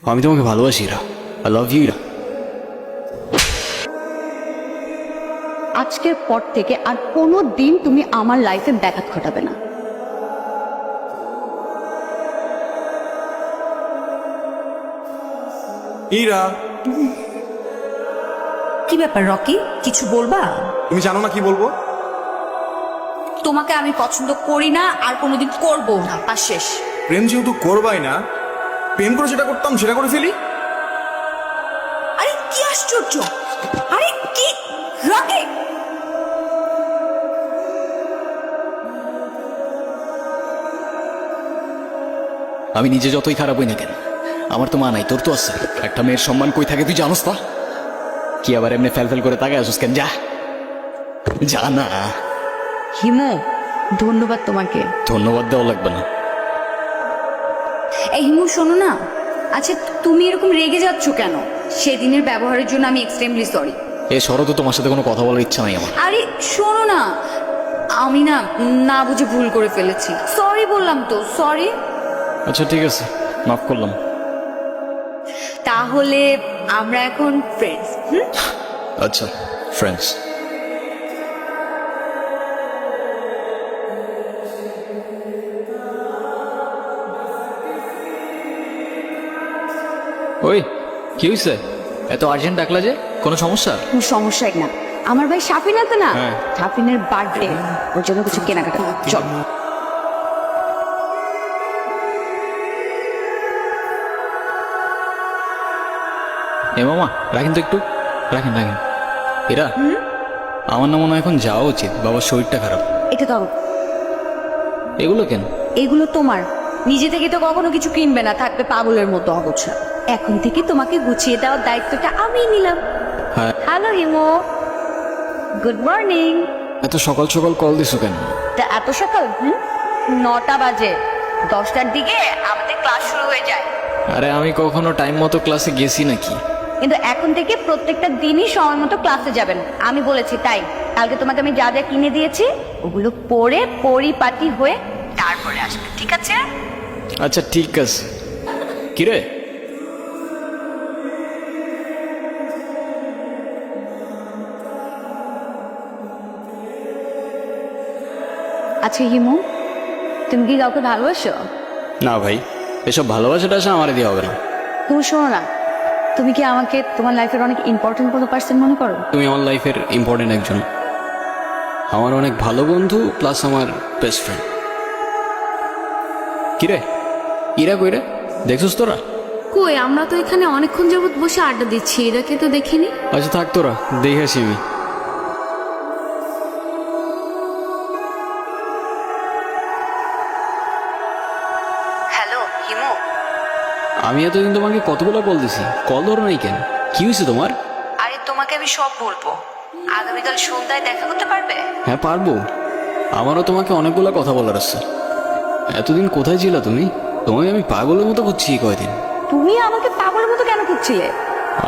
আমি তোমাকে ভালোবাসি Ira. I love you Ira. আজকের পর থেকে আর কোনো দিন তুমি আমার লাইফে ব্যাঘাত ঘটাবে না। ইরা, কি ব্যাপার রকি, কিছু বলবা? তুমি জানো না কি বলবো? তোমাকে আমি পছন্দ করি না আর কোনোদিন করবো না, পাস শেষ। প্রেম যেহেতু করবাই না, প্রেম করে যেটা করতাম সেটা করে ফেলি। আরে কি আশ্চর্য! আরে কি রকি! আমি নিজে যতই খারাপ হই না কেন, আমার তো মা নাই, তোর তো আছে। একটা মেয়ের সম্মান কই থাকে তুই জানোস না? কি আবার এমনি ফেল করে তাকায় আসুস কেন? যা যা না। হিমু, ধন্যবাদ তোমাকে। ধন্যবাদ দেওয়া লাগবে না। এই হিমু শোনো না, আচ্ছা তুমি এরকম রেগে যাচ্ছ কেন? সেদিনের ব্যবহারের জন্য আমি এক্সট্রিমলি সরি। এ শরৎ, তোমার সাথে কোনো কথা বলার ইচ্ছা নাই আমার। আরে শোনো না, আমি না না বুঝে ভুল করে ফেলেছি, সরি বললাম তো, সরি। আচ্ছা ঠিক আছে, মাফ করলাম। তাহলে আমরা এখন ফ্রেন্ডস। আচ্ছা, ফ্রেন্ডস। ওই কি হয়েছে? এত আর্জেন্ট ডাকলা যে? কোনো সমস্যা? কোনো সমস্যাই না, আমার ভাই সাফিন আছে না, হ্যাঁ। সাফিনের বার্থডে, ওর জন্য কিছু কেনাকাটা। চল। এ মামা, রাখেন তো একটু, রাখেন রাখেন। এরা আমার না মনে হয় এখন যাওয়া উচিত, বাবার শরীরটা খারাপ। এটা ধরো, এগুলো কেন? এগুলো তোমার। নিজে থেকে তো কখনো কিছু কিনবে না, থাকবে পাগলের মতো অগোছা। এখন থেকে তোমাকে গুছিয়ে দেওয়ার দায়িত্বটা আমি নিলাম। হ্যাঁ। হ্যালো হিমো, গুড মর্নিং। এত সকাল সকাল কল দিছো কেন? তা এত সকাল? 9টা বাজে, 10টার দিকে আমাদের ক্লাস শুরু হয়ে যায়। আরে আমি কখনো টাইম মতো ক্লাসে গেছি নাকি? কিন্তু এখন থেকে প্রত্যেকটা দিনই সময় মতো ক্লাসে যাবেন, আমি বলেছি তাই। কালকে তোমাকে আমি যা যা কিনে দিয়েছি ওগুলো পরে পরিপাটি হয়ে তারপরে আসবে, ঠিক আছে? আচ্ছা ঠিক আছে। কিরে, আচ্ছা হিমু, তুমি কি কাউকে ভালোবাসো? না ভাই, এসব ভালোবাসাটা আসা আমার দিয়ে হবে না। তুমি শোনো না, তুমি কি আমাকে তোমার লাইফের অনেক ইম্পর্টেন্ট কোনো পার্সন মনে করো? তুমি আমার লাইফের ইম্পর্টেন্ট একজন, আমার অনেক ভালো বন্ধু প্লাস আমার বেস্ট ফ্রেন্ড। কিরে, ইরা কইরে দেখছিস তোরা? কই, আমরা তো এখানে অনেকক্ষণ যাবত বসে আড্ডা দিচ্ছি, এরাকে তো দেখিনি। আচ্ছা থাক, তোরা দেখে আসি আমি। হ্যালো হিমু, আমি এতদিন তোমাকে কতগুলো কল দিছি, কল ধরো নাই কেন? কি হয়েছে তোমার? আরে তোমাকে আমি সব বলবো, আগামীকাল সন্ধ্যায় দেখা করতে পারবে? হ্যাঁ পারবো, আমারও তোমাকে অনেকগুলো কথা বলার আছে। এতদিন কোথায় ছিলা তুমি? তোমাকে আমি পাগলের মতো খুঁজছি এই কয়দিন। তুমি আমাকে পাগলের মতো কেন খুঁজছিলে?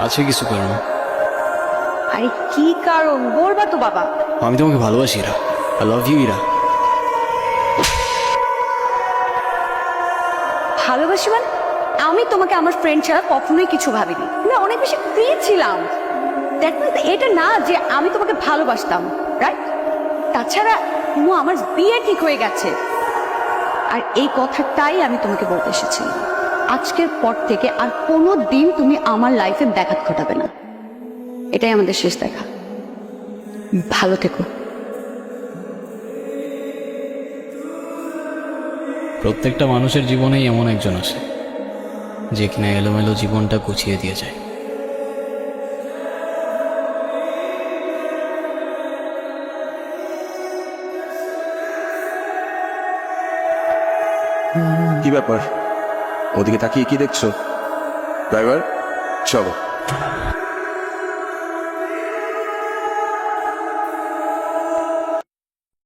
আছে কিছু কারণ। আরে কি কারণ বলবা তো বাবা। আমি তোমাকে ভালোবাসি Ira. I love you Ira. ভালোবাসি মানে? আমি তোমাকে আমার ফ্রেন্ড ছাড়া কখনোই কিছু ভাবিনি, আমি অনেক বেশি ফ্রি ছিলাম। That means এটা না যে আমি তোমাকে ভালোবাসতাম, রাইট? তাছাড়া আমার বিয়ে ঠিক হয়ে গেছে, আর এই কথাটাই আমি তোমাকে বলতে এসেছি। আজকের পর থেকে আর কোনো দিন তুমি আমার লাইফে ব্যাঘাত ঘটাবে না, এটাই আমাদের শেষ দেখা। ভালো থেকো। প্রত্যেকটা মানুষের জীবনেই এমন একজন আসে যে কিনা এলোমেলো জীবনটা গুছিয়ে দিয়ে যায়। কি ব্যাপার? ওদিকে তাকিয়ে কি দেখছো? ড্রাইভার, চলো।